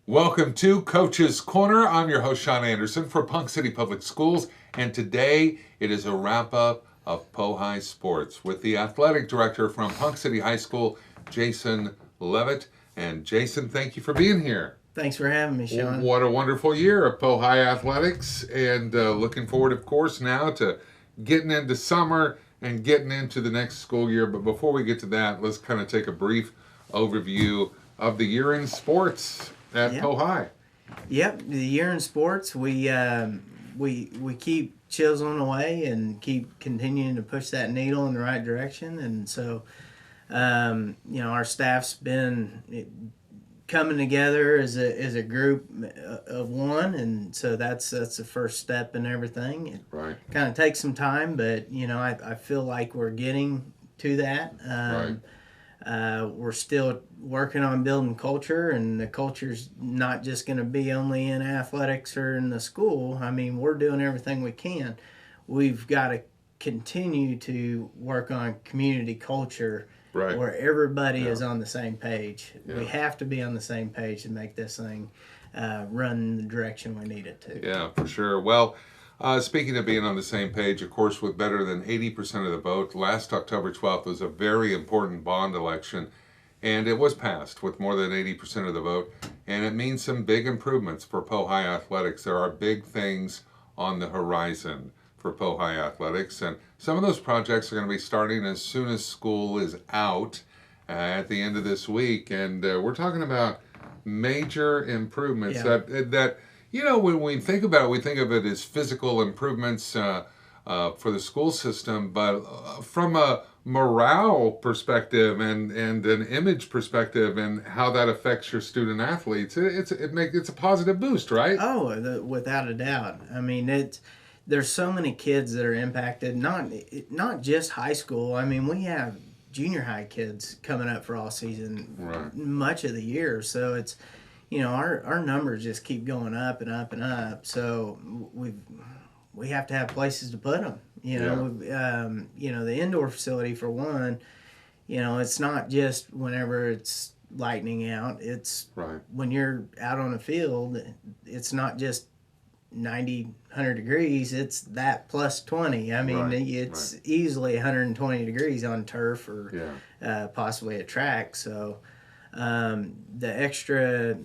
Welcome to Coach's Corner. I'm your host, Sean Anderson for Ponca City Public Schools, and today it is a wrap-up of Pohigh Sports with the athletic director from Ponca City High School, Jason Leavitt. And Jason, thank you for being here. Thanks for having me, Sean. What a wonderful year of Pohigh athletics, and looking forward, of course, now to getting into summer and getting into the next school year. But before we get to that, let's kind of take a brief overview of the year in sports at Pohigh. Yep, the year in sports, we keep chiseling away and keep continuing to push that needle in the right direction. And so, our staff's been coming together as a group of one, and so that's the first step in everything. It kind of takes some time, but I feel like we're getting to that. We're still working on building culture, and the culture's not just going to be only in athletics or in the school. I mean, we're doing everything we can. We've got to continue to work on community culture where everybody is on the same page. We have to be on the same page to make this thing run in the direction we need it to. Yeah, for sure. Well, speaking of being on the same page, of course, with better than 80% of the vote, last October 12th was a very important bond election, and it was passed with more than 80% of the vote, and it means some big improvements for Pohigh athletics. There are big things on the horizon for Pohigh athletics, and some of those projects are going to be starting as soon as school is out at the end of this week, and we're talking about major improvements that when we think about it, we think of it as physical improvements for the school system, but from a morale perspective and an image perspective and how that affects your student athletes, it's a positive boost, right? Oh, without a doubt. I mean, there's so many kids that are impacted, not just high school. I mean, we have junior high kids coming up for all season much of the year, so it's our numbers just keep going up and up and up. So we have to have places to put them. The indoor facility for one. It's not just whenever it's lightning out. It's when you're out on the field. It's not just 90, 100 degrees. It's that plus 20. I mean, it's easily 120 degrees on turf or possibly a track. So the extra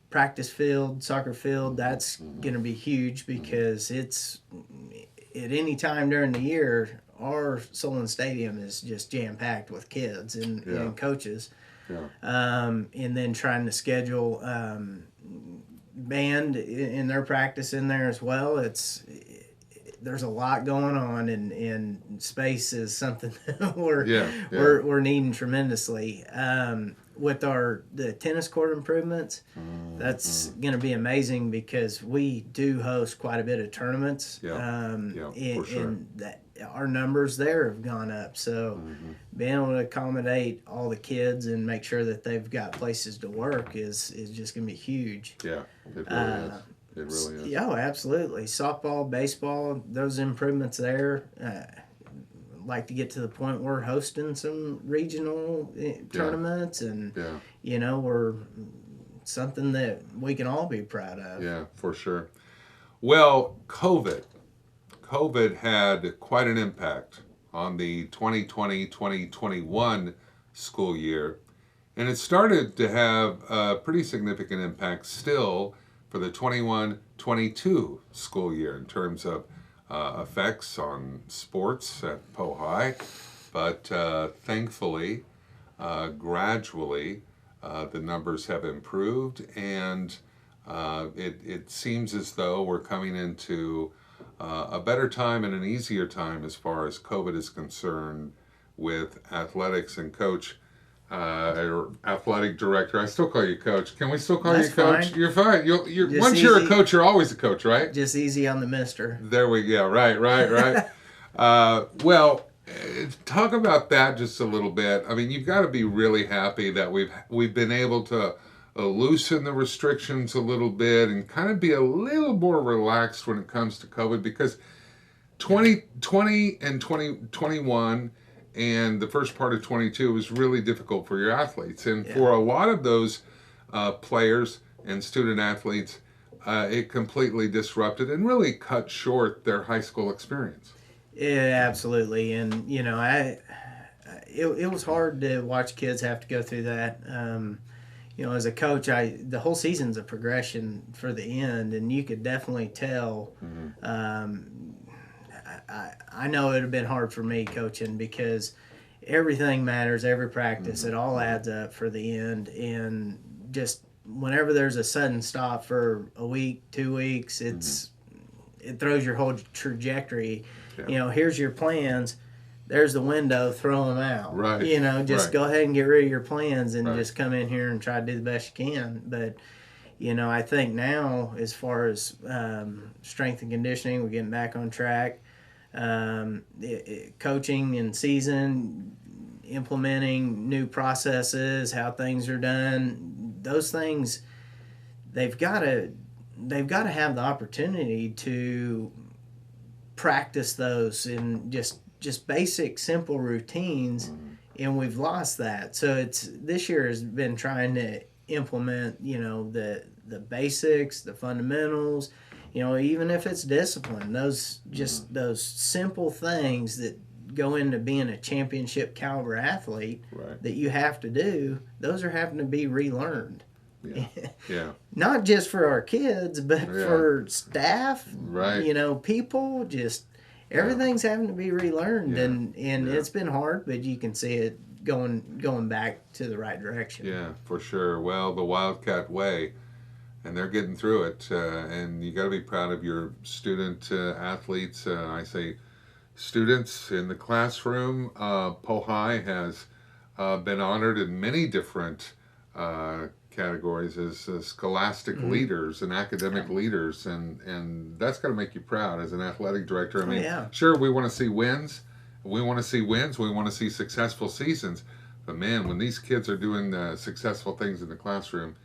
practice field, soccer field, that's going to be huge because it's at any time during the year, our Solon Stadium is just jam-packed with kids and coaches. And then trying to schedule band in their practice in there as well. There's a lot going on, and space is something that we're needing tremendously. With the tennis court improvements, that's going to be amazing because we do host quite a bit of tournaments. For sure. And our numbers there have gone up. So being able to accommodate all the kids and make sure that they've got places to work is just going to be huge. Yeah, it really is. It really is. Yeah, absolutely. Softball, baseball, those improvements there. Like to get to the point we're hosting some regional tournaments, and we're something that we can all be proud of. Yeah, for sure. Well, COVID had quite an impact on the 2020-2021 school year, and it started to have a pretty significant impact still for the 21-22 school year in terms of effects on sports at Pohigh, but thankfully, gradually, the numbers have improved, and it seems as though we're coming into a better time and an easier time as far as COVID is concerned with athletics. And Coach, or athletic director, I still call you Coach. Can we still call you Coach? Fine. You're fine. Once you're a coach, you're always a coach, right? Just easy on the mister. There we go. Right. Well, talk about that just a little bit. I mean, you've got to be really happy that we've been able to loosen the restrictions a little bit and kind of be a little more relaxed when it comes to COVID, because 2020 and 2021 and the first part of 22 was really difficult for your athletes. And for a lot of those players, and student athletes, it completely disrupted and really cut short their high school experience. Yeah, absolutely. And it was hard to watch kids have to go through that. As a coach, the whole season's a progression for the end, and you could definitely tell. I know it would have been hard for me coaching because everything matters, every practice, it all adds up for the end, and just whenever there's a sudden stop for a week, 2 weeks, it throws your whole trajectory. Yeah. Here's your plans. There's the window, throw them out. Right. Just go ahead and get rid of your plans and Right. just come in here and try to do the best you can. But, I think now, as far as strength and conditioning, we're getting back on track. Coaching in season, implementing new processes, how things are done, those things, they've got to have the opportunity to practice those in just basic, simple routines, and we've lost that. So this year has been trying to implement, the basics, the fundamentals, even if it's discipline, those simple things that go into being a championship caliber athlete that you have to do, those are having to be relearned. Yeah. Not just for our kids, but for staff, people, just everything's having to be relearned, and it's been hard, but you can see it going back to the right direction. Yeah, for sure. Well, the Wildcat way, and they're getting through it, and you got to be proud of your student athletes. I say students in the classroom. Pohai has been honored in many different categories as scholastic leaders and academic leaders, and that's got to make you proud as an athletic director. I mean, sure, we want to see wins, we want to see successful seasons, but man, when these kids are doing successful things in the classroom,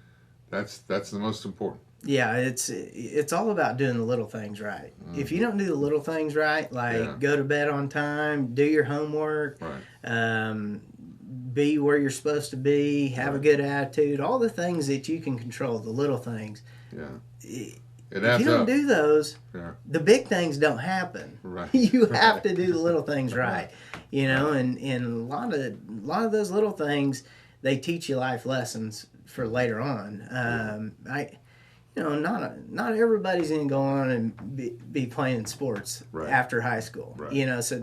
that's the most important. Yeah, it's all about doing the little things right. If you don't do the little things right, like go to bed on time, do your homework, be where you're supposed to be, have a good attitude, all the things that you can control, the little things. Yeah. If adds you don't up. do those, the big things don't happen. Right. You have to do the little things right. And a lot of those little things, they teach you life lessons for later on. Not everybody's going to go on and be playing sports after high school. Right. So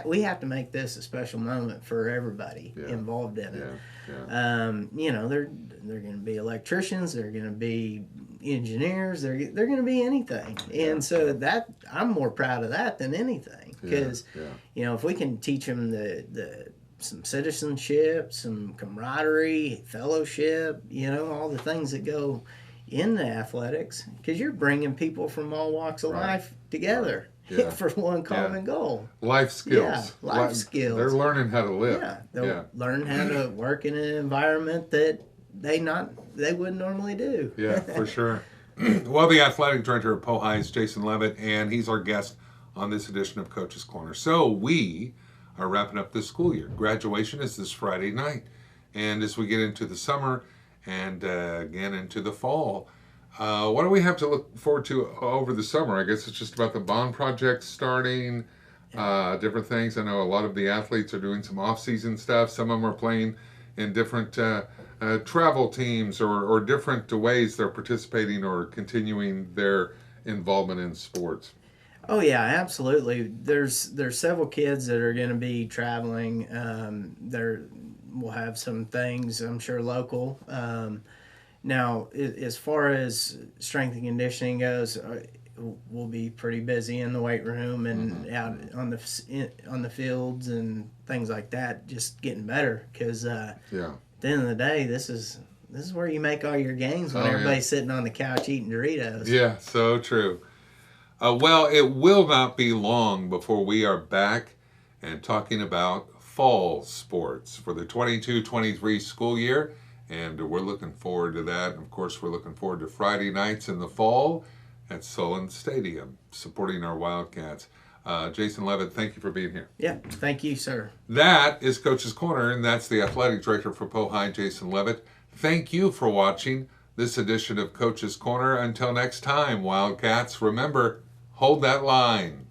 we have to make this a special moment for everybody involved in it. They're going to be electricians, they're going to be engineers, they're going to be anything. And so that I'm more proud of that than anything, because if we can teach them some citizenship, some camaraderie, fellowship, all the things that go into athletics, because you're bringing people from all walks of life together for one common goal. Life skills. Life skills. They're learning how to live. They'll learn how to work in an environment that they wouldn't normally do. Yeah, for sure. Well, the athletic director of Pohai is Jason Leavitt, and he's our guest on this edition of Coach's Corner. So we are wrapping up this school year. Graduation is this Friday night. And as we get into the summer and again into the fall, what do we have to look forward to over the summer? I guess it's just about the bond project starting, different things. I know a lot of the athletes are doing some off-season stuff. Some of them are playing in different travel teams or different ways they're participating or continuing their involvement in sports. Oh yeah, absolutely. There's several kids that are going to be traveling. We'll have some things, I'm sure, local. Now, as far as strength and conditioning goes, we'll be pretty busy in the weight room and out on the fields and things like that, just getting better. Because at the end of the day, this is where you make all your gains when everybody's sitting on the couch eating Doritos. Yeah, so true. Well, it will not be long before we are back and talking about fall sports for the 22-23 school year, and we're looking forward to that. And of course, we're looking forward to Friday nights in the fall at Solon Stadium, supporting our Wildcats. Jason Leavitt, thank you for being here. Yeah, thank you, sir. That is Coach's Corner, and that's the athletic director for Pohai, Jason Leavitt. Thank you for watching this edition of Coach's Corner. Until next time, Wildcats, remember, hold that line.